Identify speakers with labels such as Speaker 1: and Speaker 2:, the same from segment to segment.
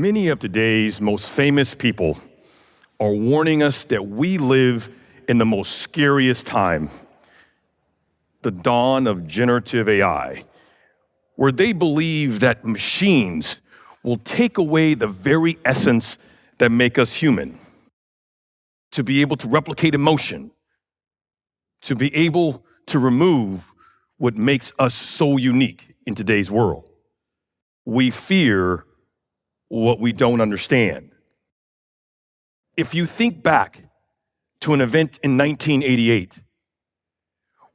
Speaker 1: Many of today's most famous people are warning us that we live in the most scariest time, the dawn of generative AI, where they believe that machines will take away the very essence that make us human, to be able to replicate emotion, to be able to remove what makes us so unique in today's world. We fear what we don't understand. If you think back to an event in 1988,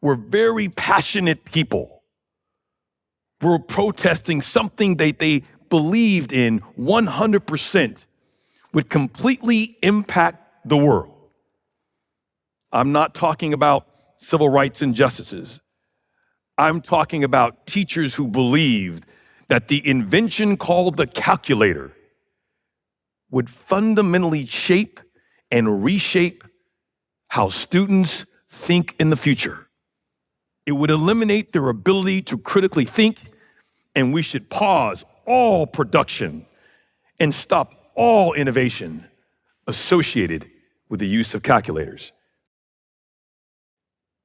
Speaker 1: where very passionate people were protesting something that they believed in 100% would completely impact the world. I'm not talking about civil rights injustices. I'm talking about teachers who believed that the invention called the calculator would fundamentally shape and reshape how students think in the future. It would eliminate their ability to critically think, and we should pause all production and stop all innovation associated with the use of calculators.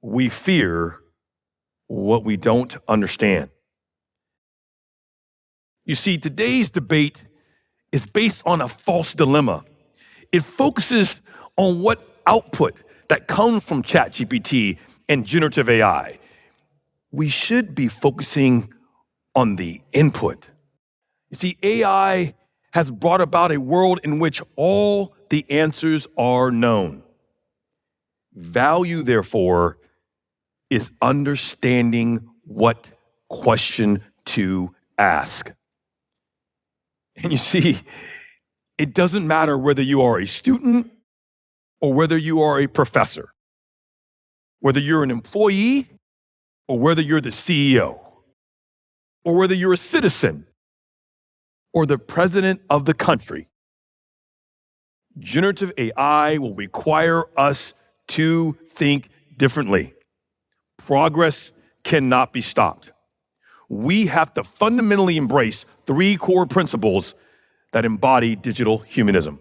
Speaker 1: We fear what we don't understand. You see, today's debate is based on a false dilemma. It focuses on what output that comes from ChatGPT and generative AI. We should be focusing on the input. You see, AI has brought about a world in which all the answers are known. Value, therefore, is understanding what question to ask. And you see, it doesn't matter whether you are a student or whether you are a professor, whether you're an employee or whether you're the CEO, or whether you're a citizen or the president of the country. Generative AI will require us to think differently. Progress cannot be stopped. We have to fundamentally embrace three core principles that embody digital humanism.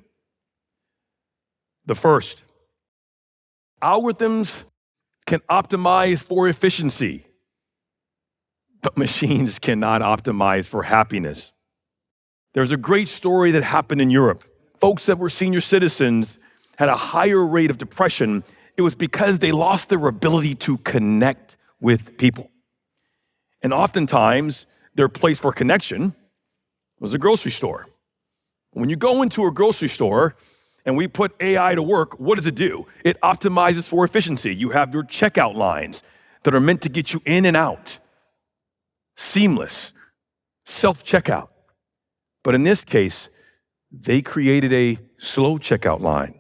Speaker 1: The first, algorithms can optimize for efficiency, but machines cannot optimize for happiness. There's a great story that happened in Europe. Folks that were senior citizens had a higher rate of depression. It was because they lost their ability to connect with people. And oftentimes, their place for connection was a grocery store. When you go into a grocery store and we put AI to work, what does it do? It optimizes for efficiency. You have your checkout lines that are meant to get you in and out. Seamless, self-checkout. But in this case, they created a slow checkout line,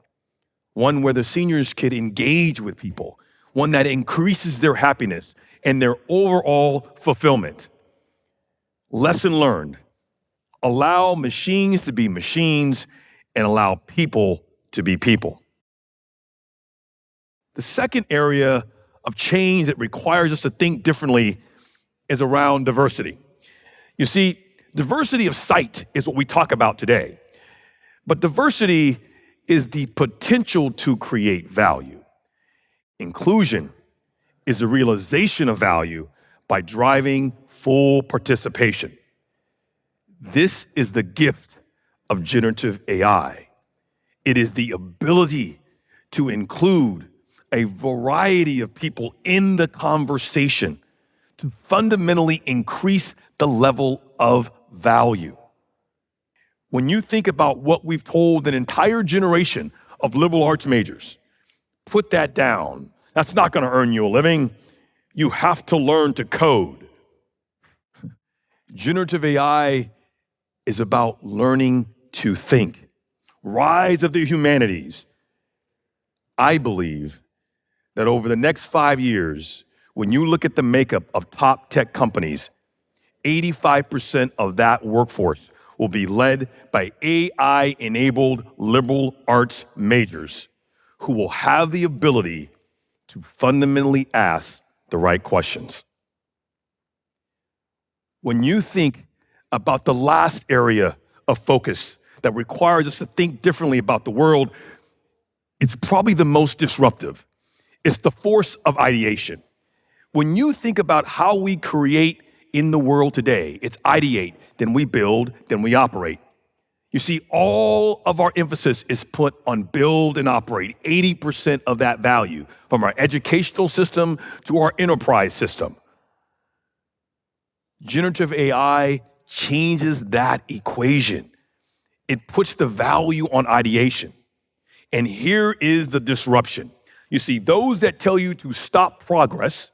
Speaker 1: one where the seniors could engage with people, one that increases their happiness and their overall fulfillment. Lesson learned: allow machines to be machines and allow people to be people. The second area of change that requires us to think differently is around diversity. You see, diversity of sight is what we talk about today, but diversity is the potential to create value. Inclusion is the realization of value by driving full participation. This is the gift of generative AI. It is the ability to include a variety of people in the conversation to fundamentally increase the level of value. When you think about what we've told an entire generation of liberal arts majors, put that down. That's not going to earn you a living. You have to learn to code. Generative AI is about learning to think. Rise of the humanities. I believe that over the next 5 years, when you look at the makeup of top tech companies, 85% of that workforce will be led by AI-enabled liberal arts majors who will have the ability to fundamentally ask the right questions. When you think about the last area of focus that requires us to think differently about the world, it's probably the most disruptive. It's the force of ideation. When you think about how we create in the world today, it's ideate, then we build, then we operate. You see, all of our emphasis is put on build and operate, 80% of that value, from our educational system to our enterprise system. Generative AI changes that equation. It puts the value on ideation. And here is the disruption. You see, those that tell you to stop progress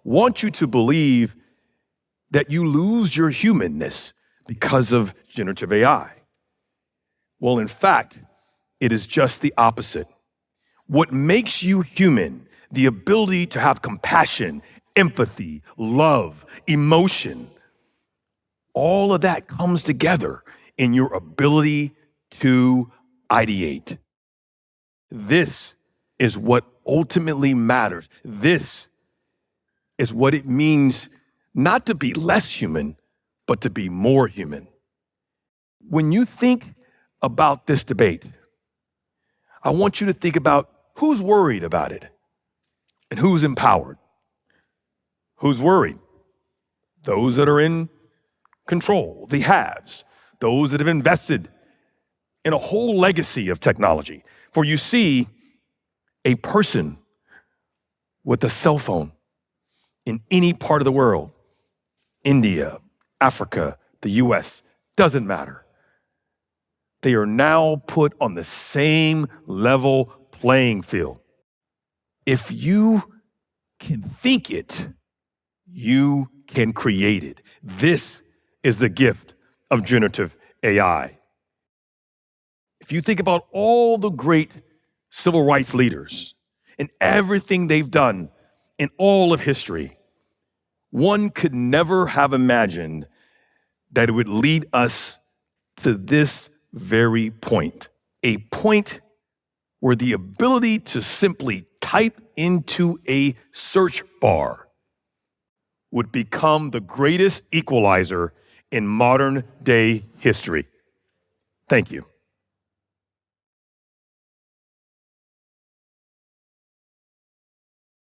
Speaker 1: want you to believe that you lose your humanness because of generative AI. Well, in fact, it is just the opposite. What makes you human, the ability to have compassion, empathy, love, emotion, all of that comes together in your ability to ideate. This is what ultimately matters. This is what it means not to be less human, but to be more human. When you think about this debate, I want you to think about who's worried about it and who's empowered. Who's worried? Those that are in control, the haves, those that have invested in a whole legacy of technology. For you see, a person with a cell phone in any part of the world, India, Africa, the US, doesn't matter. They are now put on the same level playing field. If you can think it, you can create it. This is the gift of generative AI. If you think about all the great civil rights leaders and everything they've done in all of history, one could never have imagined that it would lead us to this very point, a point where the ability to simply type into a search bar would become the greatest equalizer in modern day history. Thank you.